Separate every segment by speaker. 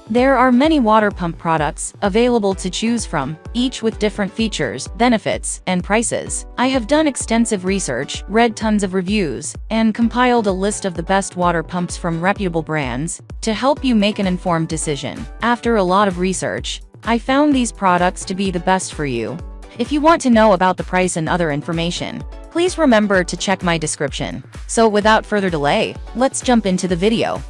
Speaker 1: There are many water pump products available to choose from, each with different features, benefits, and prices. I have done extensive research, read tons of reviews, and compiled a list of the best water pumps from reputable brands to help you make an informed decision. After a lot of research, I found these products to be the best for you. If you want to know about the price and other information, please remember to check my description. So without further delay, let's jump into the video.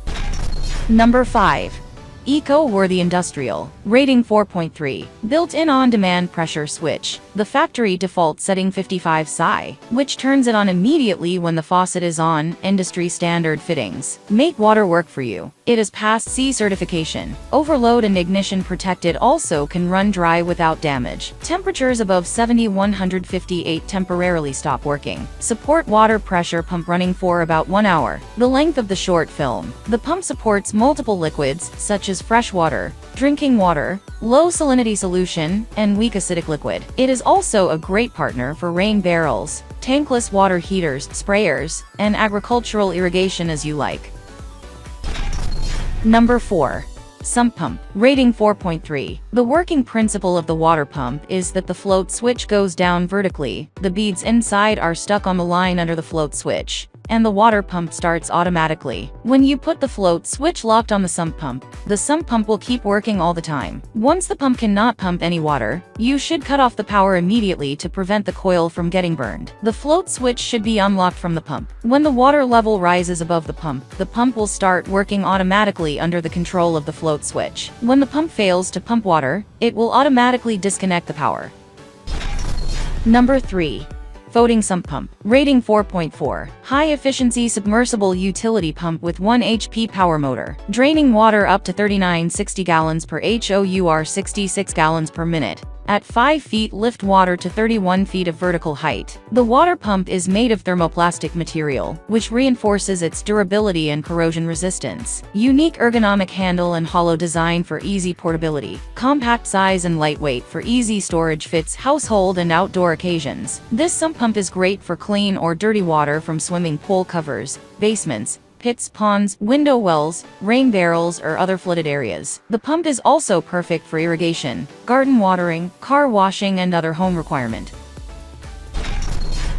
Speaker 1: Number 5. Eco-worthy industrial. Rating 4.3. Built-in on-demand pressure switch. The factory default setting 55 psi, which turns it on immediately when the faucet is on. Industry standard fittings make water work for you. It is past C certification. Overload and ignition protected, also can run dry without damage. Temperatures above 70-158 temporarily stop working. Support water pressure pump running for about 1 hour. The length of the short film. The pump supports multiple liquids, such as fresh water, drinking water, low salinity solution, and weak acidic liquid. It is also a great partner for rain barrels, tankless water heaters, sprayers, and agricultural irrigation as you like. Number 4. Sump pump. Rating 4.3. The working principle of the water pump is that the float switch goes down vertically. The beads inside are stuck on the line under the float switch, and the water pump starts automatically. When you put the float switch locked on the sump pump will keep working all the time. Once the pump cannot pump any water, you should cut off the power immediately to prevent the coil from getting burned. The float switch should be unlocked from the pump. When the water level rises above the pump will start working automatically under the control of the float switch. When the pump fails to pump water, it will automatically disconnect the power. Number 3. Floating sump pump. Rating 4.4. High-efficiency submersible utility pump with 1 HP power motor. Draining water up to 3960 gallons per HOUR 66 gallons per minute. At 5 feet, lift water to 31 feet of vertical height. The water pump is made of thermoplastic material, which reinforces its durability and corrosion resistance. Unique ergonomic handle and hollow design for easy portability. Compact size and lightweight for easy storage, fits household and outdoor occasions. This sump pump is great for clean or dirty water from swimming pool covers, basements, pits, ponds, window wells, rain barrels, or other flooded areas. The pump is also perfect for irrigation, garden watering, car washing, and other home requirement.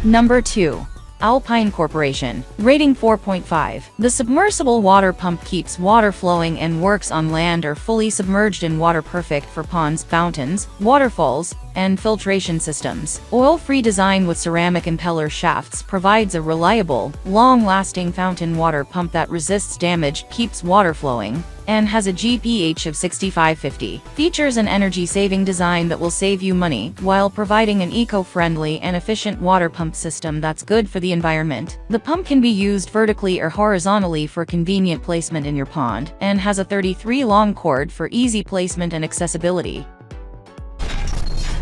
Speaker 1: Number 2. Alpine Corporation. Rating 4.5. The submersible water pump keeps water flowing and works on land or fully submerged in water, perfect for ponds, fountains, waterfalls, and filtration systems. Oil-free design with ceramic impeller shafts provides a reliable, long-lasting fountain water pump that resists damage, keeps water flowing, and has a GPH of 6550. Features an energy-saving design that will save you money while providing an eco-friendly and efficient water pump system that's good for the environment. The pump can be used vertically or horizontally for convenient placement in your pond, and has a 33 long cord for easy placement and accessibility.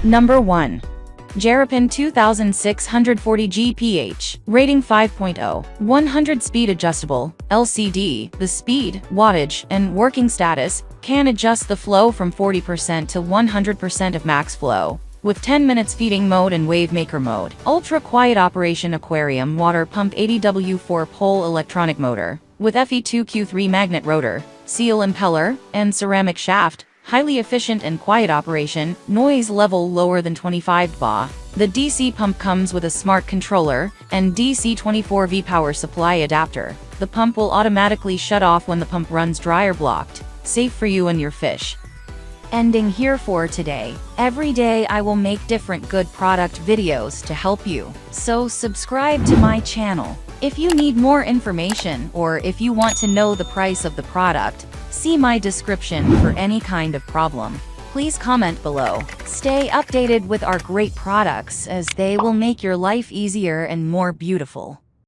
Speaker 1: Number 1. JPEN 2640 GPH. Rating 5.0. 100 speed adjustable, LCD. The speed, wattage, and working status can adjust the flow from 40% to 100% of max flow, with 10 minutes feeding mode and wave maker mode. Ultra quiet operation aquarium water pump 80W 4-pole electronic motor, with FE2Q3 magnet rotor, seal impeller, and ceramic shaft. Highly efficient and quiet operation, noise level lower than 25 dB. The DC pump comes with a smart controller and DC 24V power supply adapter. The pump will automatically shut off when the pump runs dry or blocked. Safe for you and your fish. Ending here for today. Every day I will make different good product videos to help you. So subscribe to my channel. If you need more information, or if you want to know the price of the product, see my description for any kind of problem. Please comment below. Stay updated with our great products, as they will make your life easier and more beautiful.